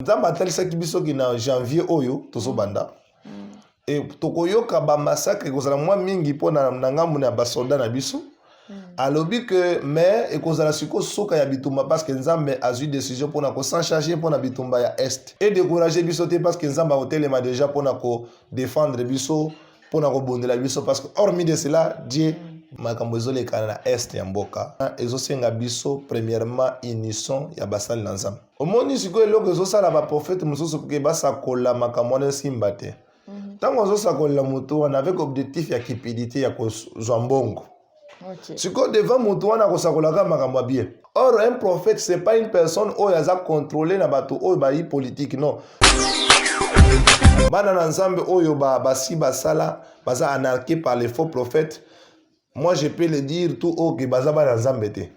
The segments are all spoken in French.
Nzamba atalisaki biso ki na janvier oyo tozobanda et tokoyoka ba massacre kozala mwa mingi pona na ngambu na basoldat na biso alobi que mais ekozala siko soka ya bitumba parce que Nzambe a eu décision pona ko s'en charger pona bitumba ya est et décourager biso te parce que Nzamba otelema déjà pona ko défendre biso pona ko bondela biso parce que hormis de cela Dieu makambo ezolekana na est ya mboka ezosenga biso premièrement unisson ya basali na Nzambe omoni sikoyo eloko ezosala baprofete mosusu ke basakola makambo wana esimba te ntango azosakolela moto wana avec objectif ya cupidité ya kozwa mbongo sikoyo devant moto wana akosakolaka makambo ya bien or un prophète c'est pas une personne oyo aza contrôlé na bato oyo bayi politique non bana na Nzambe oyo basi basala baza anarqué par les faux prophètes. Moi, je peux le dire tout haut que Bazaba dans Zambete.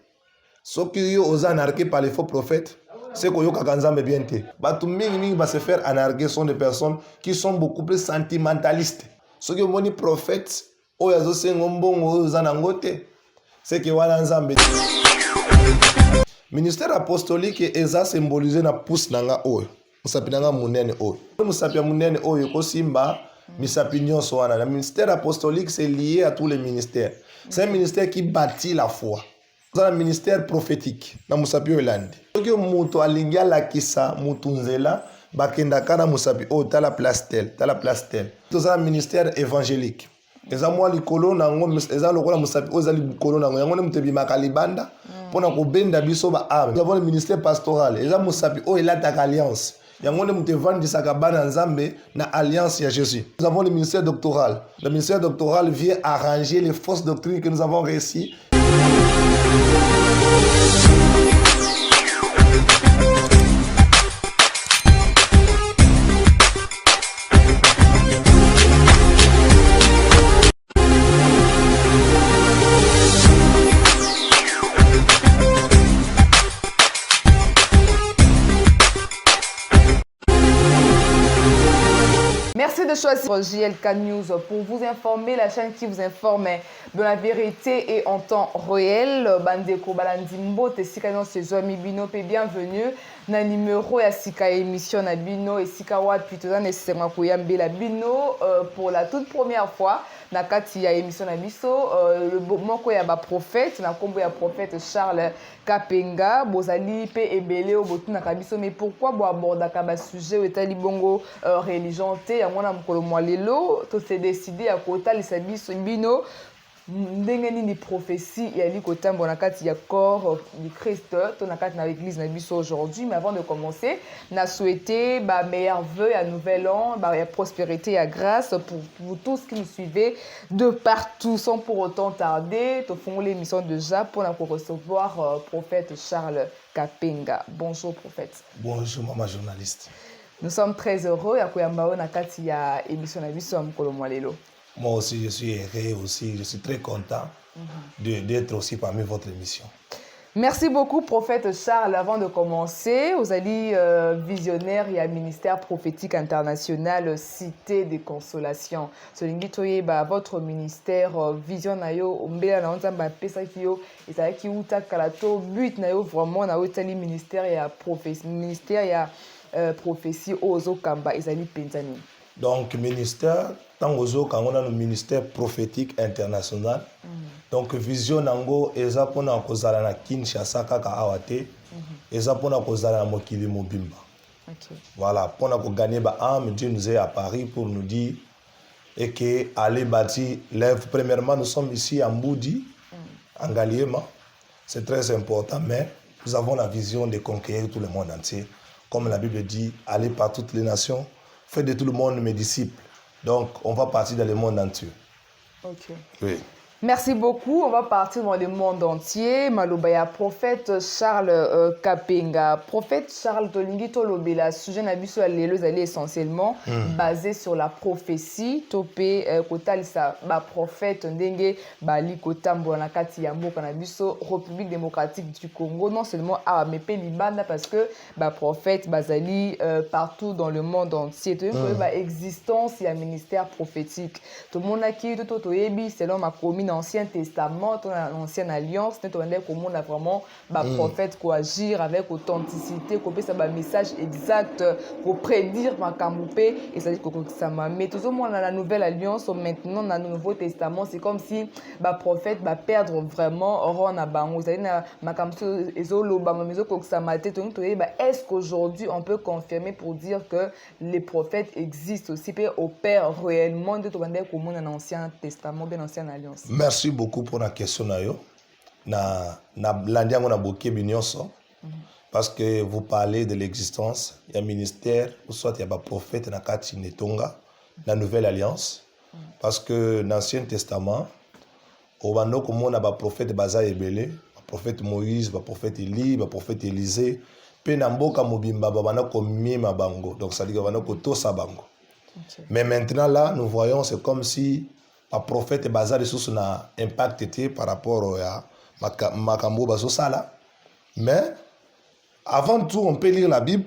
Ce qui est aux anarqués par les faux prophètes, c'est que Yoka Nzambe bien te. Batu mingi va se faire anarquer sont des personnes qui sont beaucoup plus sentimentalistes. Ce qui est prophètes, Oyazo Sengombon, Ozanangote, c'est que Wana Nzambe. Ministère apostolique est symbolisé na pousse nanga oyo. Musapinanga munene oyo. Musapia munene oyo kosimba. Le ministère apostolique, c'est lié à tous les ministères. C'est un ministère qui bâtit la foi. C'est un ministère prophétique. Na Musapi Olandi. Donc, muto alingia la kisa, mutunzela, bakendaka na Musapi. Oh, t'as la place telle, t'as la place telle. C'est un ministère évangélique. Eza mwa likolo nango, eza lokola Musapi, eza likolo nango. Yango ne mutebi makalibanda, pona ko benda biso ba ame. Nous avons le ministère pastoral. Eza Musapi, oh, il a ta alliance. Yangonde Moutevandi Sakabana Nzambe na alliance à Jésus. Nous avons le ministère doctoral. Le ministère doctoral vient arranger les fausses doctrines que nous avons réussies. Merci de choisir JLK News pour vous informer, la chaîne qui vous informe de la vérité et en temps réel. Bandeko Balandimbo, Tessika dans ces amis Bino, bienvenue. Na numéro ya Sika émission na Bino et Sika Wat plutôt dans nécessairement Koyambe la Bino pour la toute première fois. Na kati ya émission na biso le moko ya ba prophète na kombo ya prophète Charles Kapenga bozali pe ebele o botu na kabiso mais pourquoi bo aborda ka ba sujet etali bongo religion te ya mwana mokolo mwa lelo to se décider ya kotalisa biso bino ndenge nini prophétie ya likotambo na kati ya corps du Christ to na kati na l'église na biso aujourd'hui. Mais avant de commencer na souhaiter ba meilleurs vœux à nouvel an, ba ya prospérité et grâce pour vous tous qui nous suivez de partout sans pour autant tarder. To font l'émission déjà pour recevoir prophète Charles Kapenga. Bonjour prophète. Bonjour maman journaliste. Nous sommes très heureux ya koyamba na kati ya émission na biso ya mokolo mwa lelo. Moi aussi, je suis heureux aussi, je suis très content d'être aussi parmi votre émission. Merci beaucoup, prophète Charles. Avant de commencer, vous allez visionnaire et à ministère prophétique international Cité des Consolations. Ce qui votre ministère vision nayo ombela na onzamba pesa kio et ça qui uta kalato but nayo vraiment na otali ministère ya prophétie ozo kamba ezali penzani. Donc ministère tangozo kangona no ministère prophétique international. Donc vision nango eza pona kozala na Kinshasa kaka awate. Eza pona kozala na mokili mobimba. Okay. Voilà, pona ko gagner ba âme, Dieu nous est à Paris pour nous dire et que aller bâtir l'œuvre. Premièrement, nous sommes ici à Mboudi, en Galiema. C'est très important, mais nous avons la vision de conquérir tout le monde entier. Comme la Bible dit, aller par toutes les nations, faites de tout le monde mes disciples. Donc, on va partir dans le monde entier. Ok. Oui. Merci beaucoup. On va partir dans le monde entier. Malobaya, prophète Charles Kapenga. Prophète Charles Tolingi Tolobela, sujet nabiso alelo allait essentiellement basé sur la prophétie. Topé kotalisa ba prophète ndenge bali kotambo na kati ya mboka nabiso République démocratique du Congo. Non seulement à mepe libanda parce que ba prophète bazali partout dans le monde entier. Tu vois ba existence et un ministère prophétique. Tout le monde a qui tout toyebi selon ma commune l'Ancien Testament, dans l'Ancienne Alliance, on a vraiment un prophète qui agir avec authenticité, qui a un message exact pour prédire ma camoupé, et ça dit que ça m'a mis. Tout le monde dans la Nouvelle Alliance, maintenant dans le Nouveau Testament, c'est comme si le prophète va perdre vraiment Ron Abango. Est-ce qu'aujourd'hui on peut confirmer pour dire que les prophètes existent aussi, et opèrent réellement dans l'Ancien Testament, dans l'Ancienne Alliance? Merci beaucoup pour la question. Parce que vous parlez de l'existence, il y a un ministère, ou soit il y a un prophète dans la Nouvelle Alliance. Parce que dans l'Ancien Testament, il y a un prophète Baza Ebele, un prophète Moïse, un prophète Élie, un prophète Élisée. Puis dans Mboka Mobimba, donc ça dit qu'il y a Tosa Bango. Mais maintenant là, nous voyons, c'est comme si le prophète Baza de Sous n'a impacté par rapport à Makambo Bazosala. Mais avant tout, on peut lire la Bible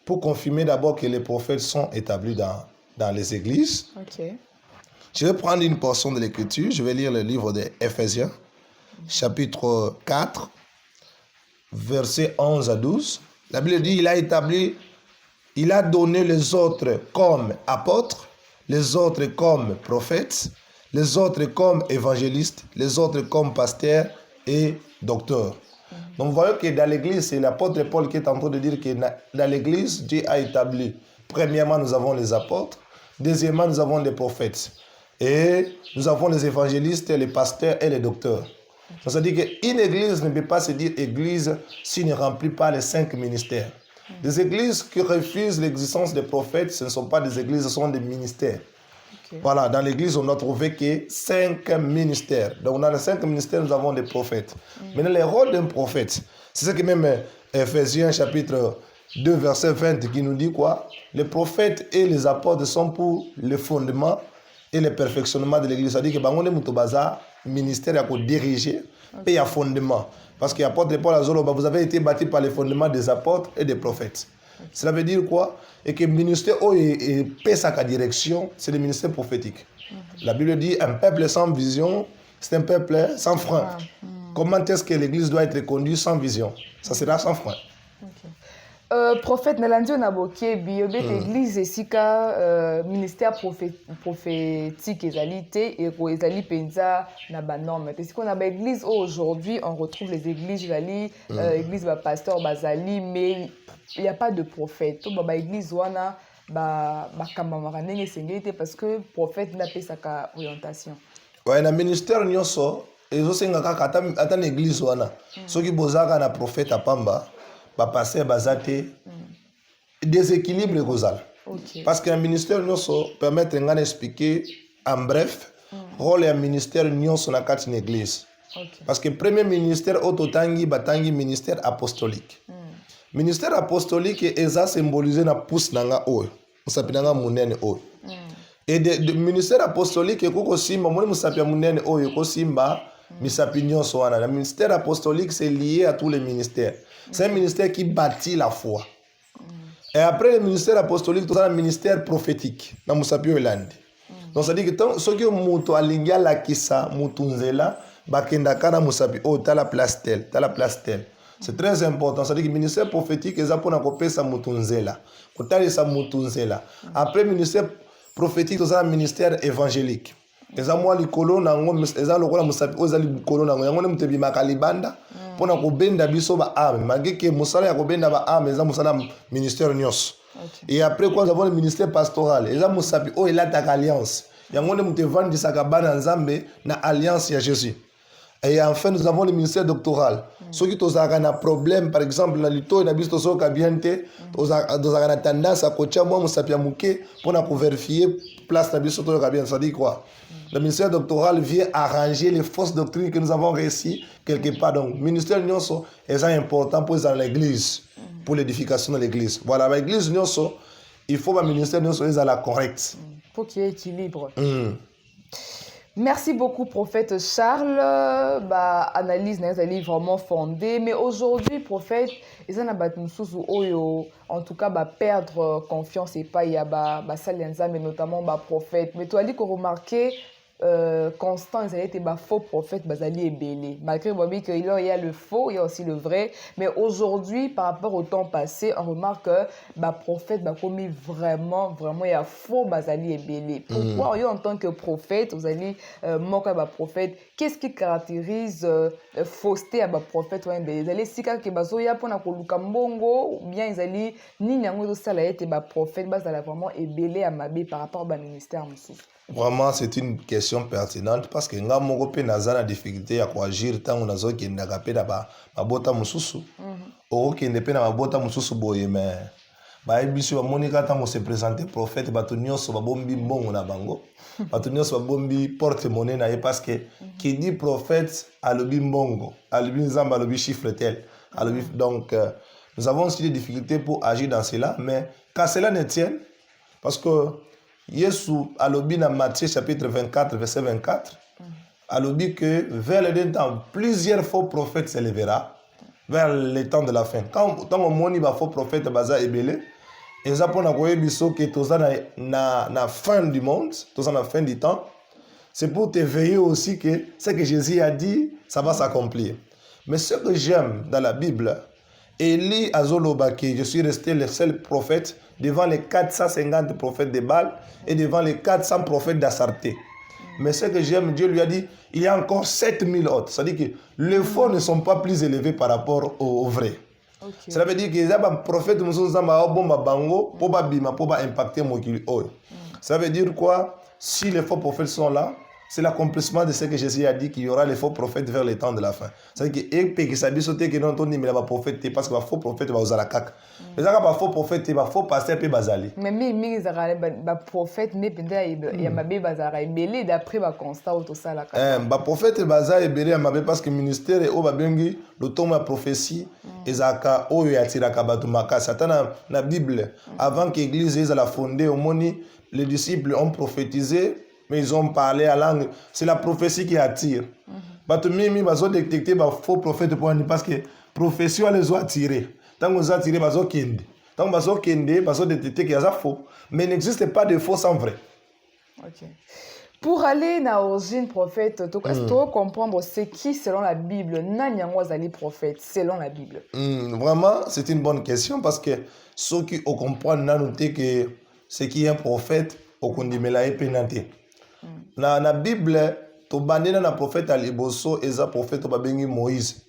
pour confirmer d'abord que les prophètes sont établis dans les églises. Je vais prendre une portion de l'Écriture. Je vais lire le livre des Éphésiens, chapitre 4, versets 11 à 12. La Bible dit, il a donné les autres comme apôtres, les autres comme prophètes, les autres comme évangélistes, les autres comme pasteurs et docteurs. Donc, vous voyez que dans l'église, c'est l'apôtre Paul qui est en train de dire que dans l'église, Dieu a établi. Premièrement, nous avons les apôtres. Deuxièmement, nous avons les prophètes. Et nous avons les évangélistes, les pasteurs et les docteurs. Donc, ça veut dire qu'une église ne peut pas se dire église s'il ne remplit pas les 5 ministères. Des églises qui refusent l'existence des prophètes, ce ne sont pas des églises, ce sont des ministères. Voilà, dans l'église, on a trouvé que 5 ministères. Donc, dans les 5 ministères, nous avons des prophètes. Maintenant, le rôle d'un prophète, c'est ce que même Éphésiens chapitre 2, verset 20, qui nous dit quoi? Les prophètes et les apôtres sont pour le fondement et le perfectionnement de l'église. C'est-à-dire que Bangonde Moutobaza, ministère, il y a diriger et il y a fondement. Parce que l'apôtre Paul Azolo, vous avez été bâti par les fondements des apôtres et des prophètes. Cela veut dire quoi? Et que le ministère et sa direction, c'est le ministère prophétique. La Bible dit un peuple sans vision, c'est un peuple sans frein. Comment est-ce que l'église doit être conduite sans vision? Ça sera sans frein. Prophète Nalandio Naboké, biobé l'église esika ministère prophétique ezalité et ezali penza na ba norme. Parce qu'on a l'église aujourd'hui, on retrouve les églises église ba pasteur bazali, mais il n'y a pas de prophète. To ba église wana ba kamamara ndenge sengete parce que prophète n'a pas sa orientation. Ouais, na ministère nyonso ezosenga kaka ata na église wana. Soki bozaka na prophète apamba ba passer bazate déséquilibre kozala. Parce que le ministère nyonso permettre ngana expliquer en bref rôle ya ministère nyonso na kati na église. Parce que premier ministère ototangi batangi ministère apostolique. Ministère apostolique eza symbolisé na pousse nanga oyo. Musapinanga munene oyo. Et de ministère apostolique koko simba moni musapia munene oyo ko simba misapi nyonso wana. Le ministère apostolique c'est lié à tous les ministères. C'est un ministère qui bâtit la foi. Et après le ministère apostolique, tout ça, un ministère prophétique. Dans Moussapio Elandi. Donc ça dit que ceux qui ont alinga la kisa, moutunzela, bakendakana Moussapi, oh, t'as la place telle, t'as la place telle. C'est très important. Ça dit que le ministère prophétique, ils ont copié sa moutunzela. Kotali sa moutunzela. Après le ministère prophétique, tout ça, un ministère évangélique. Eza mwa likolo nango eza lokola musapi oza likolo nango yango ne mutebi makalibanda pona ko benda biso ba ame mageke musala ya ko benda ba ame eza musala ministère nyos. Et après quoi nous avons le ministère pastoral eza musapi o elata alliance yango ne mutevandi sakabana nzambe na alliance ya Jésus. Et enfin nous avons le ministère doctoral. Ceux qui tozaka na problème par exemple na lito na biso soka biente tozaka na tendance à kocha moi musapi ya muke pona ko vérifier place na biso to bien ça dit quoi? Le ministère doctoral vient arranger les fausses doctrines que nous avons réussies quelque part. Donc, le ministère Nyonso est important pour l'église, pour l'édification de l'église. Voilà, l'église Nyonso, il faut que le ministère Nyonso soit la correcte. Pour qu'il y ait équilibre. Merci beaucoup, prophète Charles. Analyse n'est vraiment fondée. Mais aujourd'hui, prophète, ils ont en tout cas perdre confiance et pas il y a mais notamment prophète. Mais toi, tu as remarqué constant, ils allaient être faux prophètes, bazali et belé. Malgré qu'il y a le faux, il y a aussi le vrai. Mais aujourd'hui, par rapport au temps passé, on remarque que prophète, comme vraiment, il y a faux, bazali et belé. Pourquoi, en tant que prophète, vous allez manquer à prophète, qu'est-ce qui caractérise fausseté à prophète ou un belé? Vous allez si quelqu'un bazo ya pour na koluka mbongo, ou bien ils allaient ni nyango ça la été prophète, bazala vraiment et belé à mabé par rapport au ministère moussou. Vraiment, c'est une question pertinente parce que nga moko pe naza na difficulté ya koagir tango nazo kendaka pe na mabota mosusu. Okende pe na mabota mosusu boye mais bayebiso bamoni kaka ntango se présente prophète bato nyonso babombi mbongo na bango bato nyonso babombi porte-monnaie na ye parce que qui dit prophète alobi mbongo alobi nzambe alobi chiffre tel alobi donc nous avons aussi des difficultés pour agir dans cela mais qu'à cela ne tienne parce que Yesu alobi na Matthieu chapitre 24 verset 24 alobi que vers le dernier temps plusieurs faux prophètes se lèvera vers le temps de la fin quand on moni ba faux prophète baza ebele eza pona koyebiso que toza na fin du monde toza na fin du temps c'est pour te veiller aussi que ce que Jésus a dit ça va s'accomplir mais ce que j'aime dans la Bible Élie azoloba que je suis resté le seul prophète devant les 450 prophètes de Baal et devant les 400 prophètes d'Astarté. Mais ce que j'aime, Dieu lui a dit, il y a encore 7000 autres. C'est-à-dire que les faux ne sont pas plus élevés par rapport aux vrais. Okay. Cela veut dire que les prophètes ne sont pas impacter mon kili. Ça veut dire quoi? Si les faux prophètes sont là, c'est l'accomplissement de ce que Jésus a dit qu'il y aura les faux prophètes vers le temps de la fin. C'est-à-dire que ça dit que non, on mais les prophètes parce que les faux prophètes vont la cac. Les faux prophètes, les faux pasteurs pe bazali. Mais les prophètes ne il y a mabé bazara belé d'après ba constat auto ça la cac. Ba prophète bazali belé mabé parce que ministère et ba bengi le temps de prophétie ezaka oyo yatiraka batu makasa tana na Bible avant que l'église ait la fondée au moni les disciples ont prophétisé mais ils ont parlé à langue. C'est la prophétie qui attire. Bato mimi bazo détecter ba faux prophète parce que prophétie les ont attirés. Tant qu'on a attiré bazo kende. Tant bazo kende bazo détecter qu'il y a faux. Mais il n'existe pas de faux sans vrai. OK. Pour aller dans l'origine prophète, tu dois comprendre ce qui selon la Bible n'anyango azali prophète selon la Bible. Vraiment, c'est une bonne question parce que ceux qui comprennent n'a noté que ce qui est un prophète au kondimela est pénanté. Na la Bible to bandena na prophète aliboso eza prophète babengi Moïse.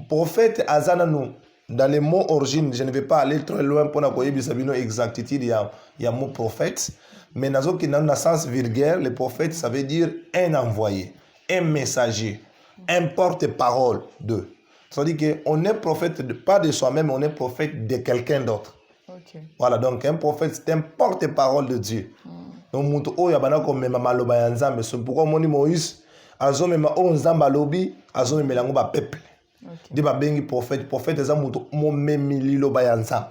Prophète azana nous dans les mots origine, je ne vais pas aller très loin pour na koyebisa bino exactitude ya mot prophète, mais nazo ki na sens vulgaire, le prophète ça veut dire un envoyé, un messager, un porte-parole de. C'est-à-dire que on est prophète pas de soi-même, on est prophète de quelqu'un d'autre. Okay. Voilà, donc un prophète c'est un porte-parole de Dieu. Donc mutu oyo abana ko mema maloba ya Nzambe so pourquoi moni Moïse azo mema o Nzamba lobi azo mema lango ba peuple. Di ba bengi prophète eza mutu mo memi liloba ya Nzambe.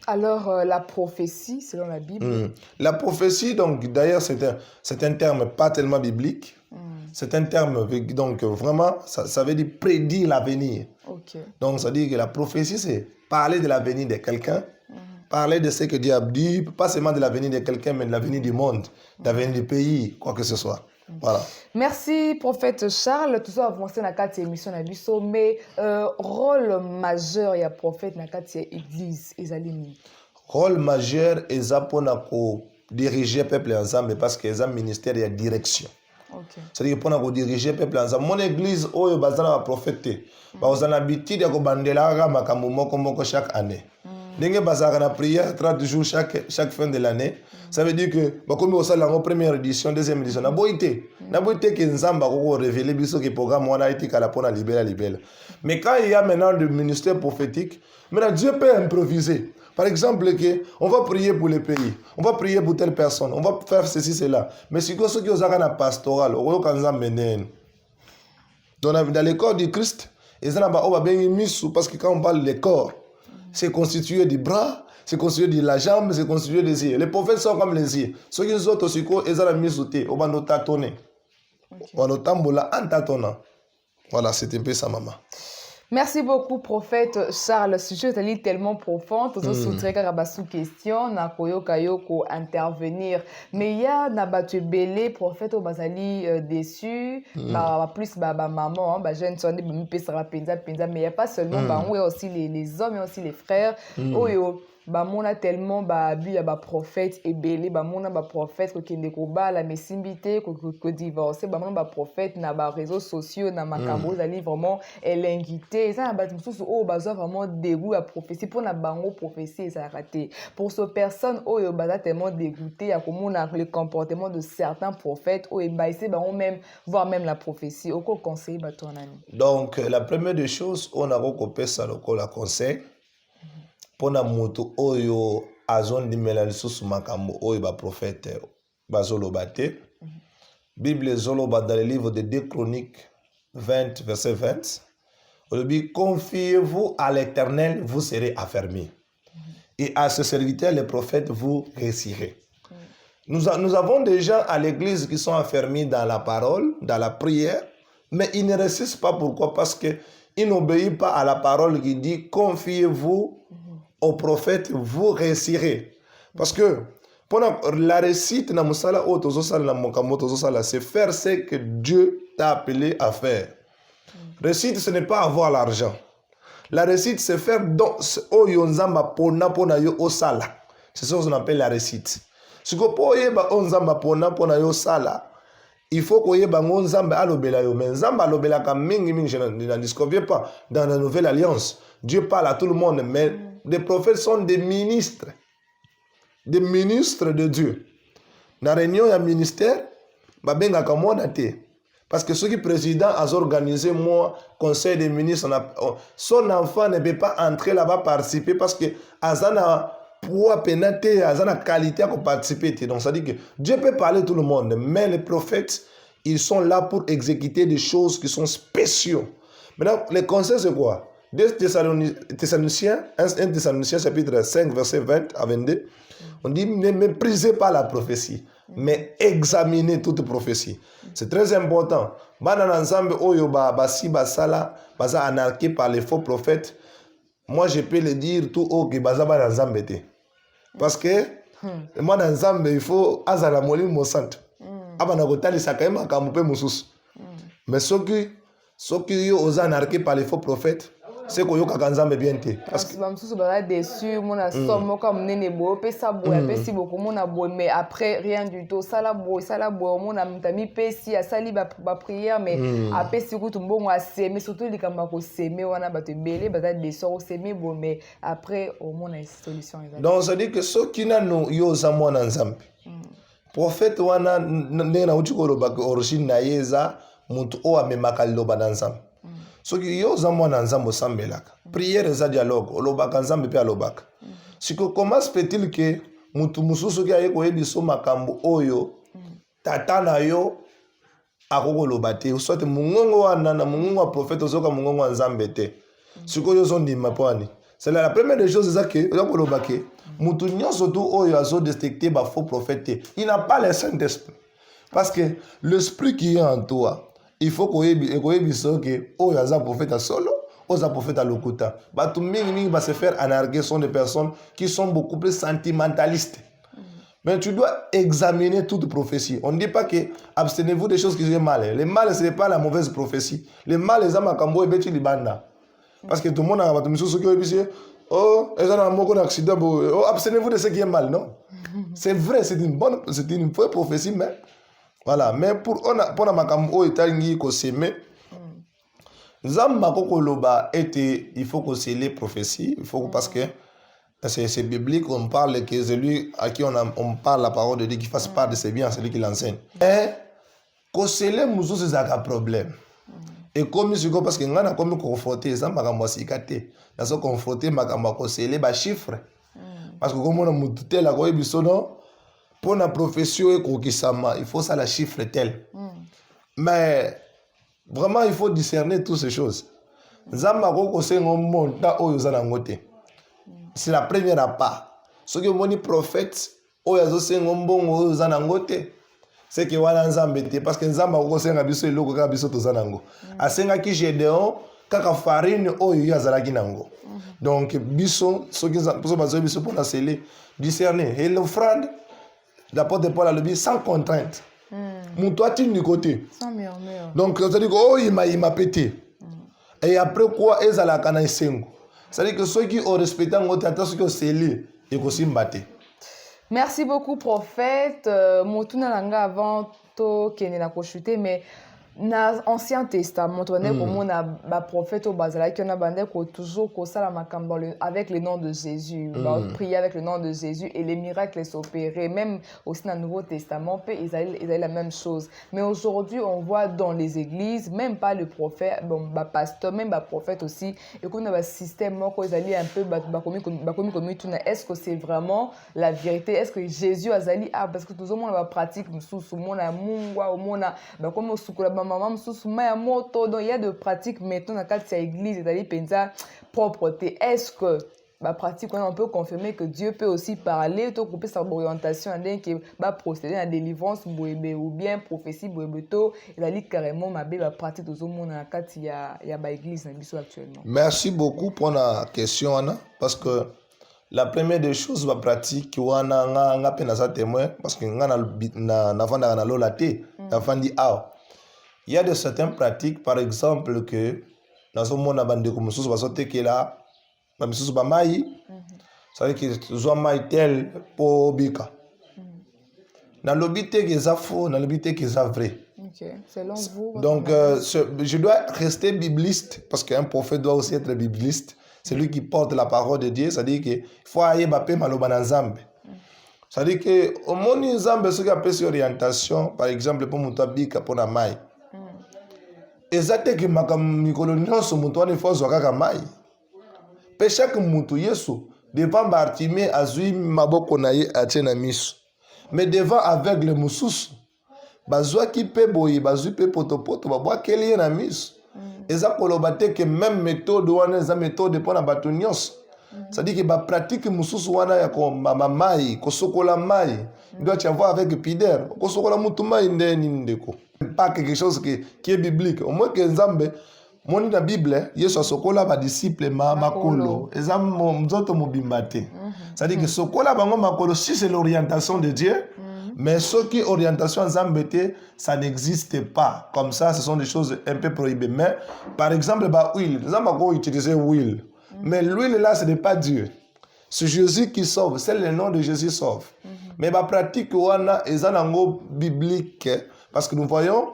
Alors la prophétie selon la Bible. La prophétie donc d'ailleurs c'est un terme pas tellement biblique. C'est un terme donc vraiment ça veut dire prédire l'avenir. Okay. Donc ça dit que la prophétie c'est parler de l'avenir de quelqu'un. Parler de ce que Dieu a dit, pas seulement de l'avenir de quelqu'un, mais de l'avenir du monde, de l'avenir du pays, quoi que ce soit. Voilà. Merci, prophète Charles. Tout ça avancé dans la émission Nabiso, mais rôle majeur il y a prophète dans la église, Ezalini. Rôle majeur est pour diriger le peuple ensemble parce que c'est un ministère de direction. Okay. C'est-à-dire pour diriger le peuple ensemble. Mon église, oyo bazana prophète, bazana habitude de bandela makambo moko chaque année. Dengue bazaka na prière 30 jours chaque fin de l'année. Ça veut dire que comme au la première édition, deuxième édition, na boité que Nzamba ko révéler biso que programme on a été kala pona libéral. Mais quand il y a maintenant le ministère prophétique, maintenant Dieu peut improviser. Par exemple que on va prier pour le pays, on va prier pour telle personne, on va faire ceci cela. Mais si ceux qui ont na pastoral, on va Nzamba nen. Dans le corps du Christ, ils ont ba bengi misu parce que quand on parle des corps c'est constitué du bras, c'est constitué de la jambe, c'est constitué des yeux. Les prophètes sont comme les yeux. Ceux qui sont aussi, ils ont la mise au thé, on va nous tâtonner. On va nous tambola en tâtonnant. Voilà, c'est un peu ça, maman. Merci beaucoup, prophète Charles. Le sujet est tellement profond. Tous les sous question, na koyoka yoko intervenir. Mais il y a nabattu belé, prophète au basali déçu, plus maman, jeune sonne, mais il n'y a pas seulement, il y a aussi les hommes, il y a aussi les frères. Bamona tellement bu ya prophète ebele bamona prophète ko kende ko bala mesimbité ko divorcer bamona prophète na réseaux sociaux na makambo zali vraiment elinguité ça na ba mususu o bazwa vraiment dégoût à prophétie pour na bango prophétie ça raté pour ce personne oyo baza tellement dégoûté à komona le comportement de certains prophètes o ebaissé bango même voire même la prophétie au conseil batonani. Donc la première des choses on a recopé ça le conseil pona moto oyo azondimela lisusu makambo oyo ba prophète bazoloba te. Bible zoloba dans le livre de 2 Chroniques 20 verset 20 on dit confiez-vous à l'Éternel, vous serez affermis et à ce serviteur les prophètes vous réussirez. Nous avons des gens à l'église qui sont affermis dans la parole, dans la prière, mais ils ne réussissent pas. Pourquoi? Parce que ils n'obéissent pas à la parole qui dit confiez-vous au prophète, vous réussirez. Parce que pour la réussite, c'est faire ce que Dieu t'a appelé à faire. Réussite, ce n'est pas avoir l'argent. La réussite, c'est faire c'est ça qu'on appelle la réussite. Si vous il faut que vous Nzambe alobela yo, mais Nzambe alobela ka mingi mingi, je n'en disconviens pas. Dans la nouvelle alliance, Dieu parle à tout le monde, mais les prophètes sont des ministres de Dieu. Dans la réunion, il y a un ministère, parce que ceux qui président a organisé moi conseil des ministres, son enfant ne peut pas entrer là-bas participer parce que azana pour pénalité, azana qualité pour participer. Donc ça dit que Dieu peut parler à tout le monde, mais les prophètes, ils sont là pour exécuter des choses qui sont spéciaux. Maintenant, le conseil c'est quoi? 1 Thessaloniciens chapitre 5 verset 20 à 22, on dit ne méprisez pas la prophétie, mais examinez toute prophétie. C'est très important. Anarqué par les faux prophètes. Moi je peux le dire tout haut que parce que moi dans Nzambe il faut azala molimo mosante. Abana kotali sakaima kamupe mususu. Mais ceux qui sont anarqués par les faux prophètes, c'est que yoka kanzambe bien te parce que bamsusu baza déçu mona somo comme nene bo pesa boya pesi beaucoup mona bo mais après rien du tout sala bo mona mtami pesi asali ba prière mais apesi kutu mbongo aseme surtout likamba ko seme wana bato belé baza déçu ko seme bo mais après au mona solution. Donc ça dit que ceux qui n'ont yo za mwana nzambe prophète wana ndena uti ko loba origine na yeza mutu o amemaka loba na nzambe. Ce qui yo za mwana nzambe sambelaka prière za dialogue olobaka nzambe pe alobaka siko comment se fait-il que mutu mususu ki ayeko yebiso makambo oyo tata na yo akoko loba te soit mungongo wana na mungongo wa prophète ozoka mungongo wa nzambe te siko yo zondima poani. C'est la première des choses c'est que yo kolobake mutu nyonso tu oyo azo détecter ba faux prophète il n'a pas le Saint-Esprit parce que l'esprit qui est en toi il faut que oh yaza prophète solo, oza prophète à lokuta. Batu mingi va se faire anarguer sont des personnes qui sont beaucoup plus sentimentalistes. Mais tu dois examiner toute prophétie. On ne dit pas que abstenez-vous des choses qui sont mal. Le mal ce n'est pas la mauvaise prophétie. Le mal les amakambo et beti libanda. Parce que tout le monde a battu ce qui est oh, ils ont un accident. Oh, abstenez-vous de ce qui est mal, non? C'est vrai, c'est une vraie prophétie, mais voilà, mais pour la makambo etangi ko seme Zamba koko loba était il faut que c'est les prophéties, il faut parce que c'est biblique, on parle que celui à qui on parle la parole de Dieu qui fasse part de ses biens, celui qui l'enseigne. Et que c'est les musos c'est un problème. Et comme je parce que ngana comme confronter ça makambo sikate, na so confronter makambo ko c'est les ba chiffres. Parce que comme on a mututé la ko ebiso non pour la profession il faut ça la chiffre tel. Mais vraiment il faut discerner toutes ces choses. C'est la première part. Ce que mon prophète c'est que voilà nzambe parce que nzamba ko senga biso eloko ka biso tozanango. Asenga ki Gédéon kaka farine oyo yo azalaki nango. Donc biso soki bazoyi biso mpona sele discerner et l'offrande l'apôtre Paul alobi sans contrainte. Mutu atindi du côté. Sans murmure. Donc c'est-à-dire que oh il m'a pété. Et après quoi ezalaka na esengo. C'est-à-dire que ceux qui ont respecté en haute attention que c'est lui et aussi mbatté. Merci beaucoup prophète. Motuna nanga avant to kene na koshute mais na ancien testament to ndeko mona ba prophète au bazala qui on a bandé ko toujours ko sala makambo avec le nom de Jésus, ba prier avec le nom de Jésus et les miracles s'opérer même aussi dans le Nouveau Testament ils avaient la même chose. Mais aujourd'hui on voit dans les églises même pas le prophète bon ba pasteur même ba prophète aussi et qu'on a un système ko ils un peu ba comme est-ce que c'est vraiment la vérité, est-ce que Jésus azali parce que tout le monde va pratique sous mona mungwa au mona ba comme sukula maman sous ma moto donc il y a de pratiques maintenant dans quatre églises et d'aller pensa propreté. Est-ce que ma pratique on peut confirmer que Dieu peut aussi parler tout couper sa orientation qui va procéder à délivrance ou bien prophétie boebeto et d'aller carrément ma belle pratique tout le monde dans quatre il y a ba église dans biso actuellement. Merci beaucoup pour la question Anna parce que la première des choses va pratique wana nga pena sa témoin parce que nga na vanda na lolate na vandi a. Il y a de certaines pratiques, par exemple, que dans ce monde, il y a des choses qui là, même si c'est maï, ça veut dire que soit maï tel pour bika. Dans l'obité qui est faux, dans l'obité qui est vrai. Okay. Selon vous. Donc, je dois rester bibliste parce qu'un prophète doit aussi être bibliste. C'est lui qui porte la parole de Dieu. C'est-à-dire qu'il faut aller bapé malobana zambe. C'est-à-dire que au monde zambe, ce qui appelle cette orientation, par exemple, pour monter bika pour la maï. Ezate makambo mikolo nyonso mutu wana ifo azwa kaka mai mpe chaque mutu yesu devant Bartimée azwi maboko na ye atie na miso mais devant aveugle mosusu bazwaki mpe boye bazwi mpe potopoto babwakeli ye na miso eza koloba te ke même méthode wana eza méthode mpo na bato nyonso c'est-à-dire que bapratique mosusu wana ya komama mai kosokola mai doit y avoir avec pudeur kosokola mutu mai nde nini ndeko pas quelque chose qui est biblique. Au moins que Nzambe, moni na Bible, Yesu sokola ba disciple makolo. Ezam mzoto mobimbate. C'est-à-dire que sokola bango makolo si c'est l'orientation de Dieu, mais ce qui orientation Nzambe ça n'existe pas. Comme ça, ce sont des choses un peu prohibées. Mais par exemple, ba huile, Nzambe ko utiliser huile. Mais l'huile là, ce n'est pas Dieu. C'est Jésus qui sauve, c'est le nom de Jésus sauve. Mais ba pratique wana ezanango biblique. Parce que nous voyons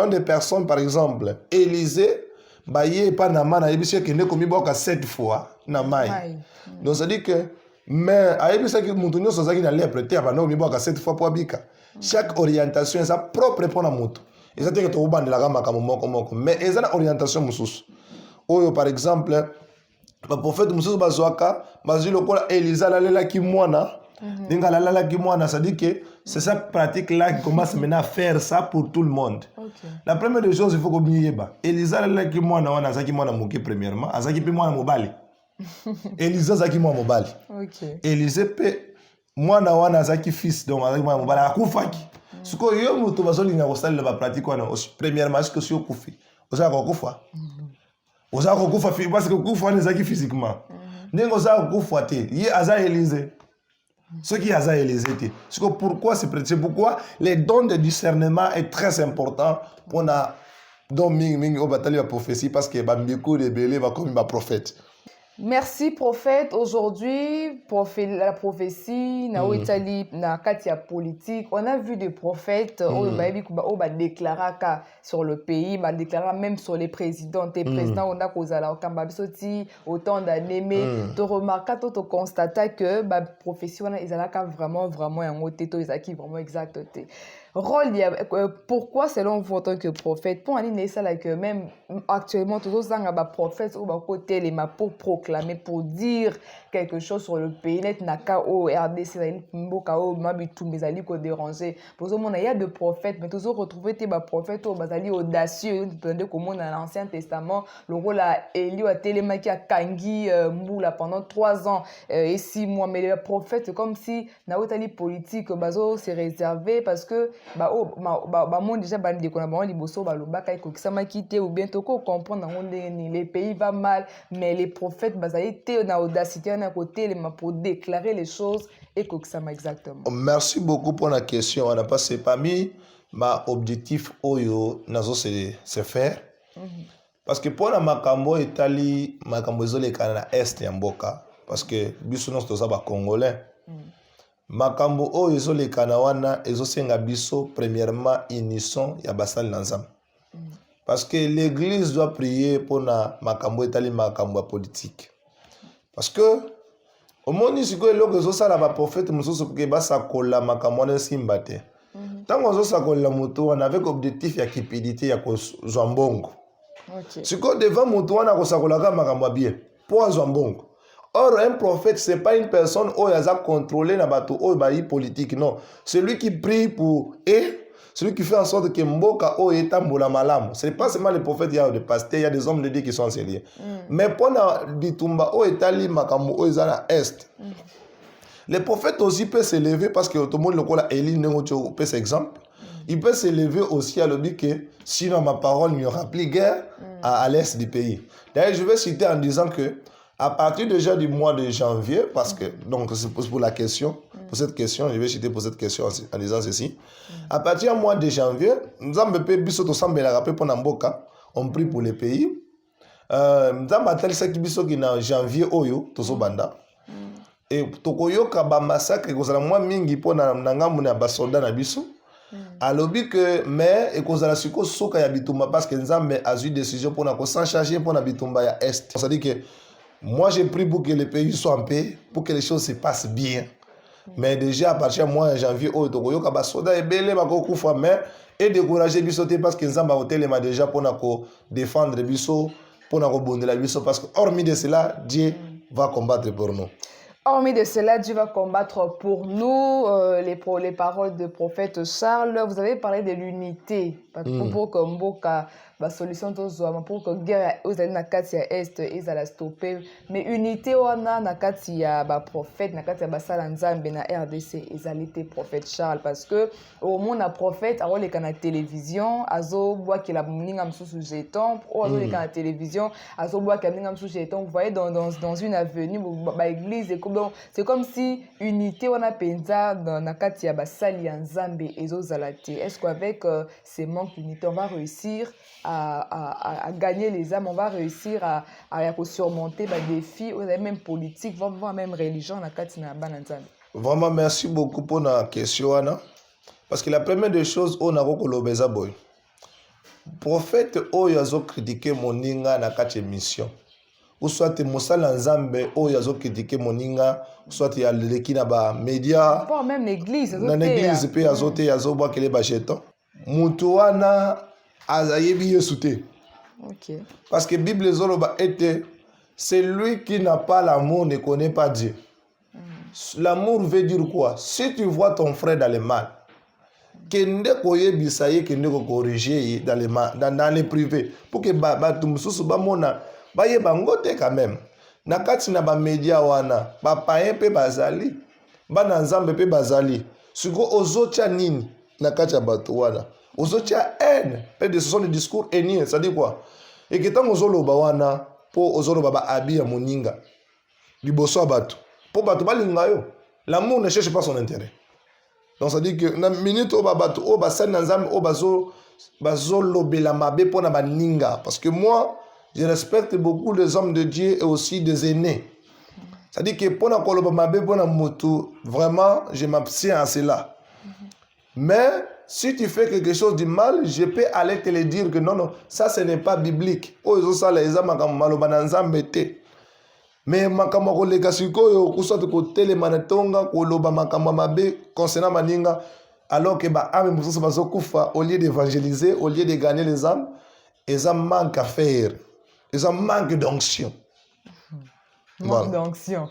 des personnes, par exemple, Élisée, baye pas nama na yebisi que ne komi boka 7 fois na mai. Donc ça dit que mais ayebisi que mutu nyonso zaki na lèpre te abana komi boka 7 fois pour bika. Chaque orientation est sa propre pour na mutu. Et ça dit que to ubandela ka makambo moko mais eza na orientation mususu. Oyo par exemple, le prophète mususu bazwaka, bazwi lokola Élisée lalela ki mwana. Ça dit que c'est cette pratique-là qui commence maintenant à faire ça pour tout le monde. Okay. La première des choses, il faut qu'on y ait. Elisa, qui moi, na zaki moi na moké premièrement, azaki pe moi na mobali. Elisa zaki moi mobali. Okay. Elisa pe moi na wana zaki fils donc azaki moi mobali akufaki. Suko yo muto bazoli na kosala ba pratique wana premièrement ce que si okufi. Oza kokufa. Oza kokufa parce que kufa ne zaki physiquement. Ndengo oza kokufa te. Ye aza Elise. Ce qui a été. Pourquoi c'est prêché? Pourquoi les dons de discernement est très important pour la don ming au bataille de la prophétie parce que bambiko de belé va comme un prophète. Merci prophète. Aujourd'hui, la prophétie, na Italie, na katia politique, on a vu des prophètes au déclarer sur le pays, déclarer même sur les présidents, des présidents on a causé la Kambabisoti autant d'années mais tu remarques tu constates que la prophétie on a ils vraiment un mot této ils acquis vraiment exact. Rôle pourquoi selon vous en tant que prophète pour aller ça là que même actuellement tous les gens prophètes au côté les pour proclamer pour dire quelque chose sur le pays net naka au RDC mboka o mabitu bezali ko déranger pour ce monde il y a de prophètes mais toujours retrouver tes prophètes au bazali audacieux de comme dans l'Ancien Testament le rôle à Élie à Télémaki à Kangi Mboula pendant 3 ans et 6 mois mais les prophètes comme si na otali politique bazo c'est réservé parce que monde déjà bandeko na bango liboso balobaka ekokisamaki te ou bien toko comprendre yango ndenge nini les pays va mal mais les prophètes bazali te na audacité wana kotelema pour déclarer les choses ekokisama exactement. Merci beaucoup pour la question wana parce que parmi ma objectif oyo nazo se faire parce que pour la makambo etali makambo ezolekana na est ya mboka parce que biso nyonso toza ba congolais makambo oyo ezolekana wana ezosenga biso premièrement unisson ya basali na nzambe parce que l'église doit prier pour na makambo etali makambo ya politique parce que omoni sikoyo eloko ezosala baprofete mosusu ke basakola makambo wana esimba te ntango azosakolela moto wana avec objectif ya cupidité ya kozwa mbongo sikoyo devant moto wana akosakolaka makambo ya bien mpo azwa mbongo. Or, un prophète, ce n'est pas une personne qui a contrôlé la politique, non. C'est lui qui prie pour et celui qui fait en sorte que Mboka o est tambola malam. Ce n'est pas seulement les prophètes, il y a des pasteurs, il y a des hommes de Dieu qui sont enseignés. Mais pendant Bitumba o est ali makamu o est à l'est. Les prophètes aussi peuvent s'élever parce que tout le monde le connaît, Élie Nengocho peut exemple. Il peut s'élever aussi à l'objet que sinon ma parole n'y aura plus guerre à l'est du pays. D'ailleurs, je vais citer en disant que à partir déjà du mois de janvier, parce que, donc c'est pour la question, pour cette question, je vais citer pour cette question en disant ceci. À partir du mois de janvier, nous avons on prie pour les pays. Nous avons janvier oyo, banda. Et tokoyoka ba massacre kozala mwa mingi po na ngambu na basoda na biso. Alobi que mais et kozala siko soka ya bitumba parce que nzambe a eu décision pour na ko s'en charger pour na bitumba ya est. Ça dit que moi, j'ai prié pour que les pays soient en paix, pour que les choses se passent bien. Mais déjà, à partir du mois de janvier, et décourager Bissoté parce que nous avons déjà pour défendre Bisso, pour nous bondir la Bisso, parce que hormis de cela, Dieu va combattre pour nous. Hormis de cela, Dieu va combattre pour nous. Les paroles de prophète Charles, vous avez parlé de l'unité. Pour que Mboka, la solution pour que guerre aux na katia est ils alla stopper. Mais unité wana na katia ba prophète na katia ba salanzambe na RDC ils allaient prophète Charles parce que au monde na prophète a les canaux télévision azo bois qui la mninga msusu jeton ou azo les canaux télévision azo bois qui mninga msusu jeton vous voyez dans une avenue ba église c'est comme si unité wana penza na katia ba sali nzambe ezo zalate. Est-ce qu'avec ces manques d'unité on va réussir à gagner les âmes, on va réussir à surmonter les défis, même politiques, voire même religion. Vraiment, merci beaucoup pour la question, Anna. Parce que la première des choses, on a reconnu boy. Prophète, oh, ils ont critiqué Moninga na quatre émissions. Ou soit Moussa Lanzambe, oh, ils ont critiqué Moninga, ou soit il y a l'équipe na média. Pas même l'église. Dans l'église, puis ils ont bois que les bachetons. Moutouana. Okay. Parce que la Bible était celui qui n'a pas l'amour ne connaît pas Dieu. L'amour veut dire quoi? Si tu vois ton frère dans le mal, kende koye bisaye kende ko corriger dans le mal, dans les privés pour que ba tumsusu ba mona ba ye bangote quand même. Na kati na ba media wana, ba païen pe bazali, ba na nzambe pe bazali. Siko ozocha nini na kati ya bato wana? Aux autres, haine. Ce sont des discours haineux. Ça dit quoi? Et que tant que vous avez pour aux autres baba abi à moninga, liboso abatu. Pour batu balinga yo. L'amour ne cherche pas son intérêt. Donc ça dit que na minute au babatu au basan nanzam au bazo lobela mabe pour na baninga. Parce que moi, je respecte beaucoup les hommes de Dieu et aussi des aînés. Ça dit que pour na koloba mabe pour na motu, vraiment, je m'abstiens à cela. Mais si tu fais quelque chose de mal, je peux aller te le dire que non, ça ce n'est pas biblique. Oh, ils ont ça, les hommes, comme Malobananza mbete. Mais makama kolega sikoyo kusatu ko telemanatonga ko loba makama mabe concernant maninga alors que ba ame mususu bazokufa au lieu d'évangéliser, au lieu de gagner les âmes, ils ont manque à faire. Ils ont manque d'onction. Manque d'onction.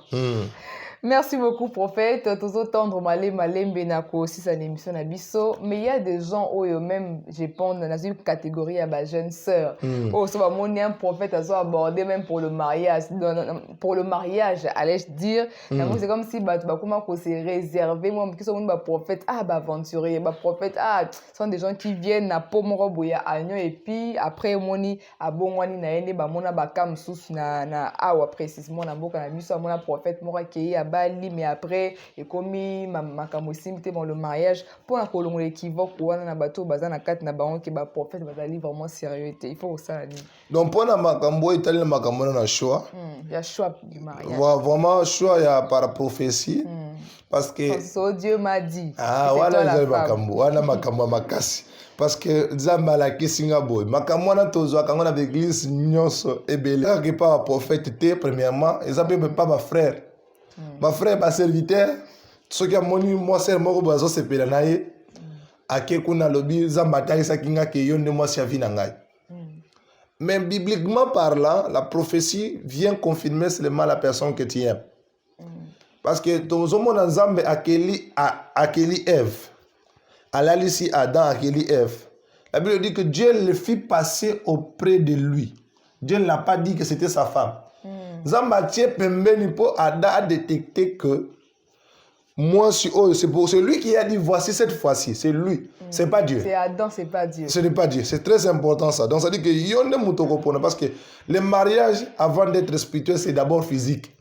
Merci beaucoup, prophète. Tous entendre malé benako aussi sa émission na biso. Mais il y a des gens où même, je pense, dans une catégorie à ma jeune sœur. Oh, ça va mon un prophète à soit abordé même pour le mariage. Pour le mariage, allais-je dire. C'est comme si comment c'est réservé. Moi, qui sont des prophètes, aventurier, prophète, ce sont des gens qui viennent à Pomoroboya Agnon et puis après moni à Bongwani na ene mona bakam sous na awa précisément na boka na biso mona prophète mora qui à Bali mais après et commis makambo simité dans le mariage pour la kolongo équivoque wana na bateau baza na kat na bango ke ba prophète bazali vraiment sérieux il faut ça la donc pour na makambo italien makambo na choix il y a choix du mariage vraiment choix ya par prophétie parce que so Dieu m'a dit wana wana makambo makasi parce que nzambe alakisi nga boye makambo wana tozwaka ngo na baeglise nyonso ebele kaka epa baprophète te premièrement eza mpe pa bafrère bafrère baserviteur soki amoni mwasere moko boye azosepela na ye ake kuna alobi nzambe atangisaki nga ke yo nde mwasi ya vi na ngai mais bibliquement parlant la prophétie vient confirmer seulement la personne que tu aimes parce que tozomona nzambe akeli Ève alalici Adam akeli Ève. La Bible dit que Dieu le fit passer auprès de lui. Dieu ne l'a pas dit que c'était sa femme. Zambatie pembeni po Adam a détecté que moi c'est pour celui qui a dit voici cette fois-ci, c'est lui, c'est pas Dieu. C'est Adam, c'est pas Dieu. Ce n'est pas Dieu, c'est très important ça. Donc ça dit que yonde mutokopona parce que le mariage avant d'être spirituel c'est d'abord physique.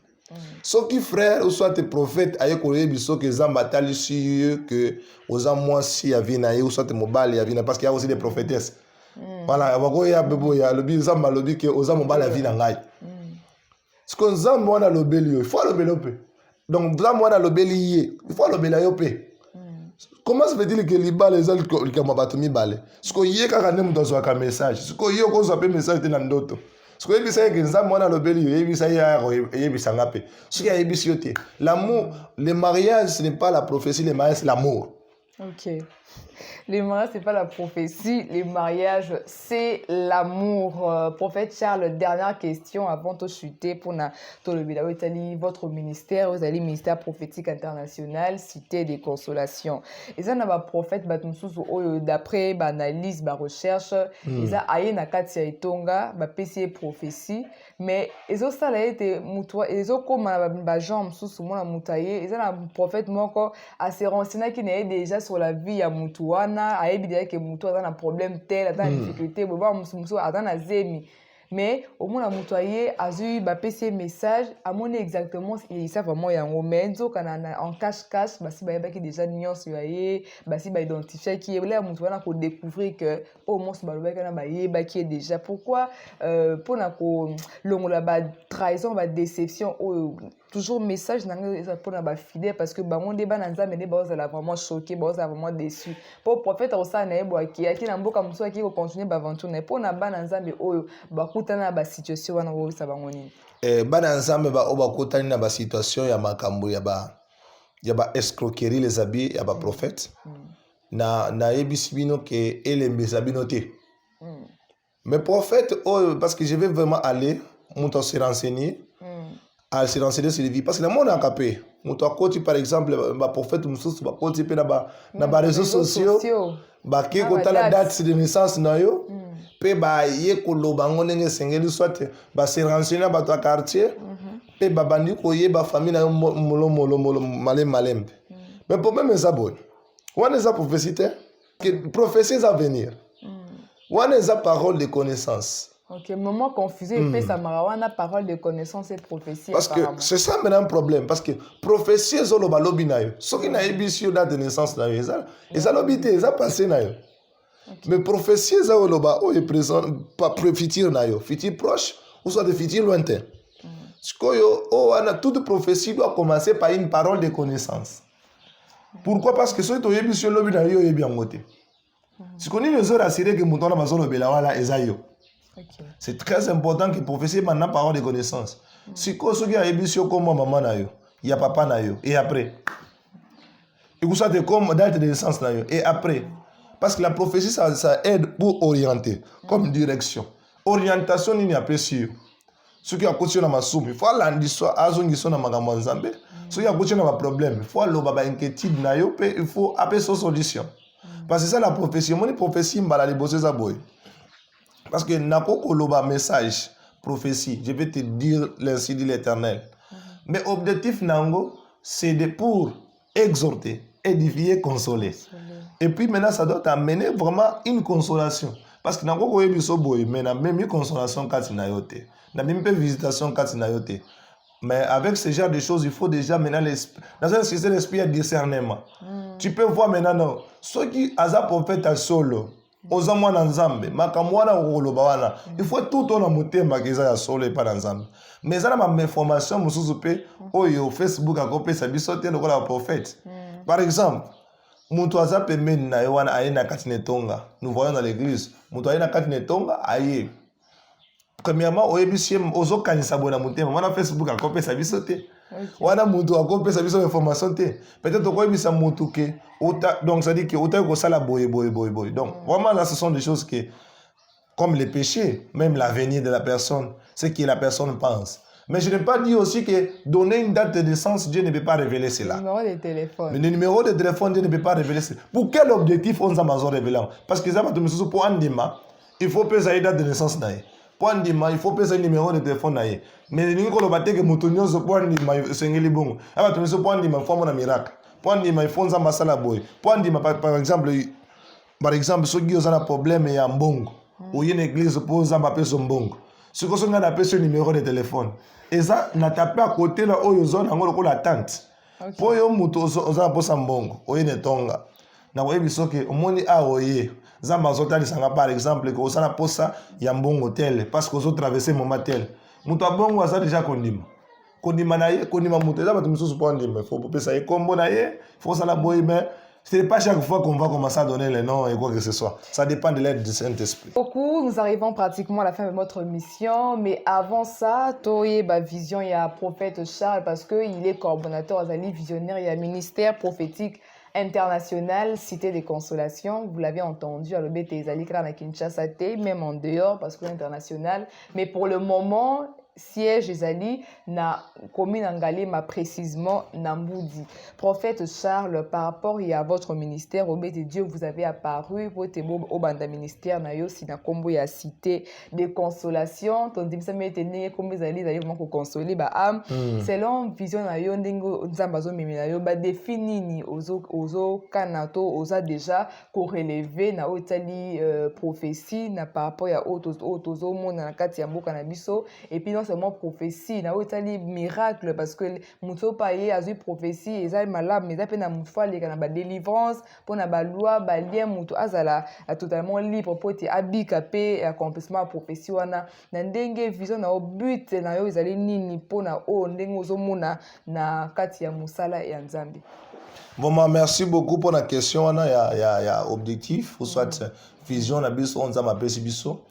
Sauf qui frère ou soit tes prophètes aye koye biso que zambatali sur que aux moi si avina ou soit mobile avina parce qu'il y a aussi des prophétesses. Voilà, bako ya bebo ya lobi zamba lobi que aux mobile avina ngai. Ce que zamba wana lobeli il faut lobeli pe. Donc zamba wana lobeli il faut lobeli yo pe. Comment se fait-il que liba les autres comme batumi balé? Ce que yé kaka nem dans un message. Ce que yo ko zo pe message te na ndoto. Ce que yebisa que nzambe wana lobeli yebisa ya yebisa ngape. Ce qui yebisi yote. L'amour, le mariage ce n'est pas la prophétie, le mariage c'est l'amour. OK. Les mariages, ce n'est pas la prophétie. Les mariages, c'est l'amour. Prophète Charles, dernière question avant de chuter pour votre ministère, vous allez ministère prophétique international, Cité des Consolations. Et ça, n'a pas prophète, d'après analyse, recherche, ils ont aïe na katia etonga, PC prophétie, mais ils ont ça là été moutoua, ils ont comme jambe sous mon moutaillé, ils ont un prophète moko assez renseigné qui n'est déjà sur la vie à Moutouana, à évidemment que Moutouana a un problème tel, a une difficulté, a un zemi. Mais au moins, la Moutouaye a eu un message, à mon exactement, il sait vraiment, il y a un moment, en cache-cache, si il y a déjà des nuances, si il y a identifié qui est là, Moutouana pour découvrir que, au moins, qui est déjà. Pourquoi, pour la trahison, la déception, toujours message pour la fidèle parce que on débat dans ça mais vraiment choqué vraiment déçu pour prophète ça na qui na mboka muso qui continuer aventure na pour na bana nzambe oyo bakutana ba situation wana wo sa bango nini bana nzambe ba obakutani na ba situation ya makambo ya ba escroquerie les habits ya ba prophète na yebisi bino ke elembe zabino te mais prophète parce que je vais vraiment aller monter se renseigner à se renseigner sur les vies parce que le monde a capé muto akoti par exemple ba prophète mususu ba koti pe na ba réseaux sociaux ba ke kota la date de naissance na yo pe ba ye koloba ngone sengeli soit ba se renseigner ba to quartier pe ba bandi ko ye ba famille na yo molo malembe mais pour même ça bon on est ça prophétie que prophéties à venir on est ça parole de connaissance. Ok, moment confusé, il fait sa marawana, parole de connaissance et prophétie. Parce que c'est ça maintenant un problème. Parce que prophétie, c'est le balobi na yo. Ce qui n'a pas date de naissance na yo, et ça l'obité, ça passé na yo. Mais prophétie, c'est le bas, est présent, pas futur na yo, futur proche, ou soit de futur lointain. Toute prophétie doit commencer par une parole de connaissance. Pourquoi? Parce que ce qui est sur le lobi na yo est bien moté. Si on est rassuré que mon temps na le belawala ezayo. C'est très important que prophétie maintenant parole de connaissance. Si quoi ce qui a émission comme maman na yo, il y a papa na yo et après. Et vous savez comme date de naissance na yo et après. Parce que la prophétie ça aide pour orienter comme direction. Orientation il n'y a pas sûr. Ce qui a continué na masumi, faut l'andiswa azongiso na makambo nzambe. So il y a beaucoup de problèmes. Il faut aller au inquiétude na yo pe il faut appeler son solution. Parce que c'est ça la prophétie. Mon prophétie mbala les bosser ça boy. Parce que nako koloba message prophétie, je vais te dire l'ainsi dit l'Éternel. Mais objectif nango c'est de pour exhorter, édifier, consoler. Et puis maintenant ça doit t'amener vraiment une consolation. Parce que nako ko yebiso boy, mais na même une consolation kati na yote. Na même pas visitation kati na yote. Mais avec ce genre de choses, il faut déjà maintenant l'esprit. Dans un système d'esprit, il y a discernement. Tu peux voir maintenant, ceux qui ont prophète à solo, aux amants d'Anzambe, makamwana wana, il faut tout on a monté magasin à solo et pas d'Anzambe. Mais ça, ma information, je suis au Facebook, à copier sa bisoté, le prophète. Par exemple, Moutou Azap et Mena, Yoana Aïna Katinetonga. Nous voyons dans l'église, Moutou Aïna Katinetonga, Aïe. Premièrement, au EBC, ozo kanisa bona mutema, wana Facebook a copié sa bisoté. Wana mutu a copié sa bisoté information té. Peut-être au EBC mutu que donc ça dit que autant que ça la boy. Donc vraiment là ce sont des choses que comme les péchés, même l'avenir de la personne, ce que la personne pense. Mais je n'ai pas dit aussi que donner une date de naissance, Dieu ne peut pas révéler cela. Le numéro de téléphone. Mais le numéro de téléphone, Dieu ne peut pas révéler cela. Pour quel objectif on s'en révéler? Parce que ça va te mettre pour Andima, il faut payer la date de naissance. Pour Andima, il faut payer le numéro de téléphone. Mais nous avons dit que Moutonio se pour Andima, c'est un bon. Alors tu me dis pour Andima, il faut un miracle. Pour Andima, il faut un masala boy. Pour Andima, par exemple, ceux qui ont un problème, il y a un bon. Ou une église pour un papier son bon. Ce que sont appelé ce numéro de téléphone. Et ça, n'a tapé à côté là où ils ont encore l'attente. Pour eux, muto oza posa mbongo, oye netonga. Na oye bisoke, omoni a oye. Zamba zota lisanga par exemple que osana posa ya mbongo tel parce que ozo traverser moment tel. Muto abongo aza déjà kondima. Kondima na ye, kondima muto eza bato misusu po ndima. Faut pesa ye kombo na ye, faut ça la boye mais ce n'est pas chaque fois qu'on va commencer à donner les noms et quoi que ce soit. Ça dépend de l'aide du Saint-Esprit. Beaucoup, nous arrivons pratiquement à la fin de notre mission, mais avant ça, Toye, vision, il y a prophète Charles parce qu'il est coordonnateur, Azali visionnaire, il y a ministère prophétique international, Cité des Consolations. Vous l'avez entendu à l'obé Tezali Krana Kinshasa, même en dehors parce que c'est international. Mais pour le moment, siège Ezali na commune Angalema précisément Namboudi. Prophète Charles, par rapport à votre ministère, au de Dieu, vous avez apparu votre au banda ministère na yo si na kombo ya Cité des Consolations. Ton dit ça m'était né comme Ezali vraiment pour consoler ba âme. Selon vision na yo ndingo nzambazo mimina yo ba défini ni ozo kanato oza déjà correlevé na otali prophétie na par rapport à otozo mona na kati ya mboka na biso et puis seulement prophétie na otali miracle parce que muto paye a eu prophétie ezali malade mais ça na mutfa le kana ba délivrance pour na ba loi ba lien muto azala totalement libre pour te abika pe accomplissement prophétie wana na ndenge vision na but na yo ezali nini pona o ndenge ozomona na kati ya musala ya Nzambe. Bon, merci beaucoup pour la question. Il y a objectif, ou soit vision, on a biso.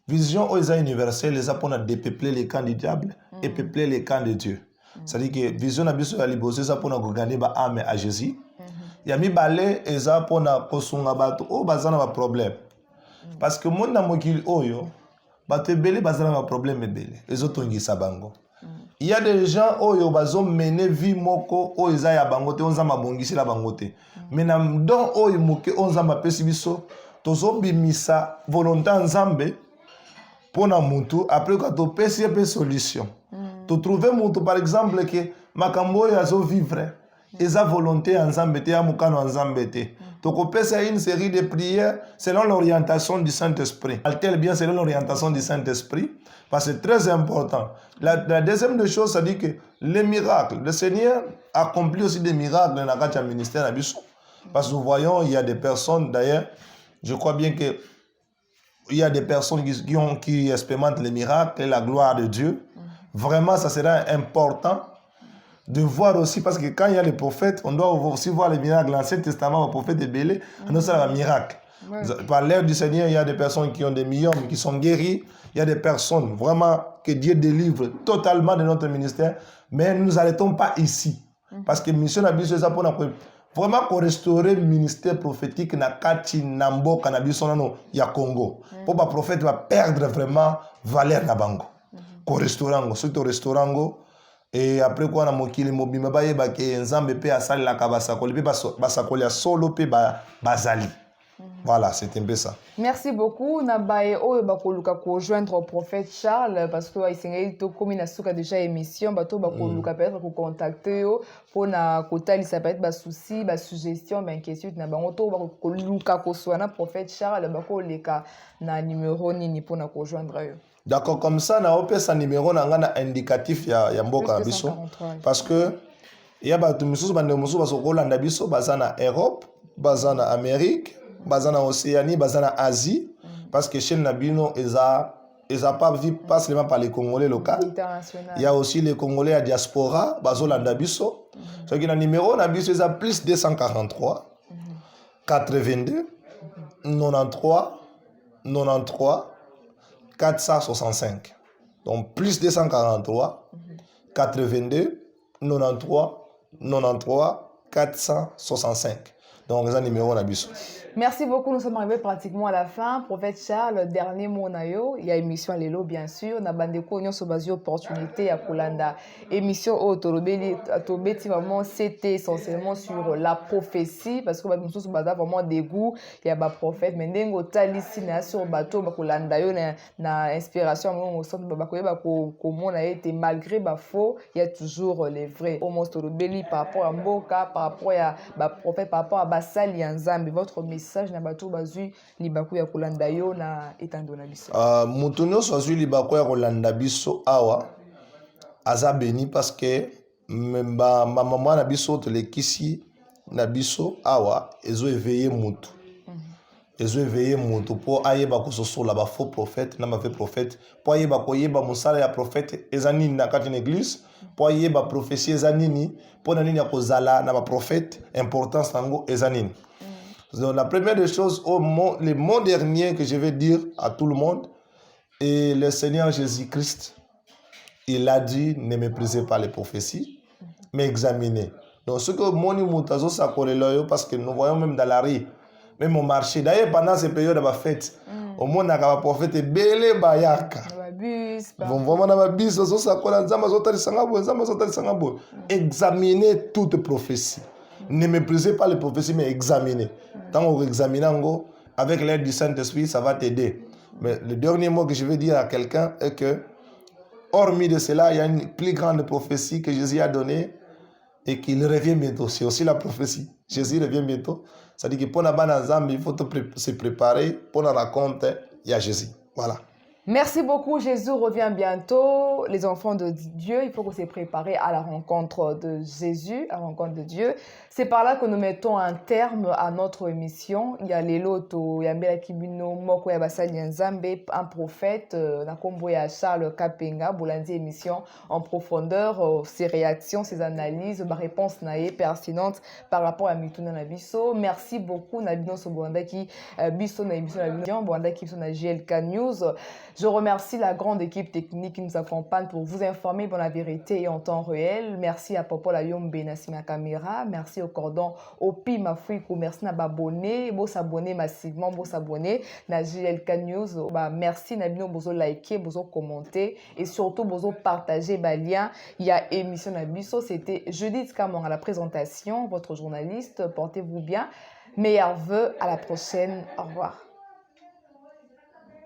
Vision est universelle, les pour dépeupler les camps du diable et peupler les camps de Dieu. C'est-à-dire que vision a biso ya libosé ça pour gagner ba âme à Jésus. Il y a mis balé et ça pour na kosunga bato o bazana ba problème. Parce que mon na mokili oyo bato belé bazana ba problème belé. Les autres ngisa bango. Il y a des gens oyo bazo mener vie moko o eza ya bango te onza mabongisi la bango te. Mais na don oyo moke onza mapesi biso tozo bimisa volonté nzambe pona mutu après quand to pesi pe solution. To trouver mutu par exemple que makambo ya zo vivre eza volonté nzambe te ya mukano nzambe te. To kopesa une série de prières selon l'orientation du Saint-Esprit. Alter bien selon l'orientation du Saint-Esprit. Parce que c'est très important. La deuxième des choses, ça dit que les miracles, le Seigneur accomplit aussi des miracles dans le ministère. Parce que nous voyons, il y a des personnes, d'ailleurs, je crois bien que il y a des personnes qui expérimentent les miracles et la gloire de Dieu. Vraiment, ça sera important de voir aussi, parce que quand il y a les prophètes, on doit aussi voir les miracles. L'Ancien Testament, le prophète est belé, on doit faire un miracle. Ouais. Par l'ère du Seigneur, il y a des personnes qui ont des millions, qui sont guéries. Il y a des personnes vraiment que Dieu délivre totalement de notre ministère. Mais nous n'arrêtons pas ici. Parce que mission a besoin ça pour vraiment pour restaurer le ministère prophétique na kati nambo cannabis no ya Congo. Pour que le prophète va perdre vraiment valeur na bango. Ko restaurango, surtout restaurango Et après quoi na mokili mobima bayeba ke nzambe pe asalelaka basakoli pe basakoli ya solo pe bazali. Voilà, c'est un peu ça. Merci beaucoup. Nabaye oyo bakoluka ko joindre au prophète Charles parce que isengai to komi na suka déjà émission bato bakoluka peut-être ko contacter yo pona kotalisa peut-être ba souci, ba suggestion, ba inquiétude na bango to bakoluka ko swana prophète Charles bakoleka na numéro nini pona ko joindre yo. D'accord, comme ça na opesa numéro na ngana indicatif ya mboka biso parce que ya bato misusu bande mususu basokolanda biso bazana Europe, bazana Amérique, bazana Océanie, bazana Asie parce que chez Nabino eza pas vu pas seulement par les Congolais locaux. Il y a aussi les Congolais à diaspora, bazolanda biso. Ce qui na numéro na biso eza plus 243 82 93 93 465. Donc plus 243 82 93 93 465. Donc c'est un numéro nabiso. Merci beaucoup, nous sommes arrivés pratiquement à la fin. Prophète Charles, dernier mot na yo, il y a émission Lelo bien sûr, na bandeko nyo so bazi opportunité à Kolanda. Émission Otolobeli Tobeti vraiment c'était essentiellement sur la prophétie parce que ba mususu baza vraiment des goûts, il y a ba prophète mais ndengo talisi na sur bateau ba Kolanda yo na inspiration mo so ba koyeba ko mona été malgré ba faux, il y a toujours les vrais. Au Otolobeli par rapport à Mboka, par rapport à ba prophète, par rapport à Basali Nzambe, votre message na bato bazui libaku ya kolanda yo na etando na biso. Mutu nyonso azwi libaku ya kolanda biso awa aza béni parce que mama na biso tolekisi na biso awa ezo éveiller mutu. Ezo éveiller mutu po ayeba kososola ba faux prophète na ba vrai prophète po ayeba koyeba mosala ya prophète ezanini na kati na église po ayeba prophétie ezanini po na nini ya kozala na ba prophète importance nango ezanini. Donc, la première des choses, le mot dernier que je vais dire à tout le monde, est le Seigneur Jésus-Christ. Il a dit, ne méprisez pas les prophéties, mais examinez. Donc, ce que Moni Moutazo s'accorde parce que nous voyons même dans la rue, même au marché. D'ailleurs, pendant ces périodes de fête, au monde, il y a un prophète belé bayaka. Examinez toute prophétie. Ne méprisez pas les prophéties, mais examinez. Tant qu'on examine avec l'aide du Saint-Esprit, ça va t'aider. Mais le dernier mot que je vais dire à quelqu'un est que, hormis de cela, il y a une plus grande prophétie que Jésus a donnée et qu'il revient bientôt. C'est aussi la prophétie. Jésus revient bientôt. Ça dit que pour la bonne ensemble, il faut se préparer pour la rencontre. Il y a Jésus. Voilà. Merci beaucoup. Jésus revient bientôt. Les enfants de Dieu, il faut qu'on se prépare à la rencontre de Jésus, à la rencontre de Dieu. C'est par là que nous mettons un terme à notre émission. Il y a les lotos, il y a Mbela Kibino, Moko Yabasali Nzambe, un prophète, Nakombo ya Charles Kapenga, Boulandi émission en profondeur, ses réactions, ses analyses, ma réponse naïe pertinente par rapport à Mituna Nabiso. Merci beaucoup, Nabino Sobouanda qui, Biso Nabiso Nabino, Boanda qui sont à GLK News. Je remercie la grande équipe technique qui nous accompagne pour vous informer de la vérité et en temps réel. Merci à Popo Layombe Nassima Caméra. Merci au cordon Opi Mafouikou. Merci à abonner. Vous s'abonner massivement. Vous s'abonner. Na GLK News. Merci Nabino Bozo liker, Bozo commenter et surtout Bozo partager lien. Il y a émission Nabiso. C'était Judith Kamon à la présentation. Votre journaliste. Portez-vous bien. Meilleurs vœux. À la prochaine. Au revoir.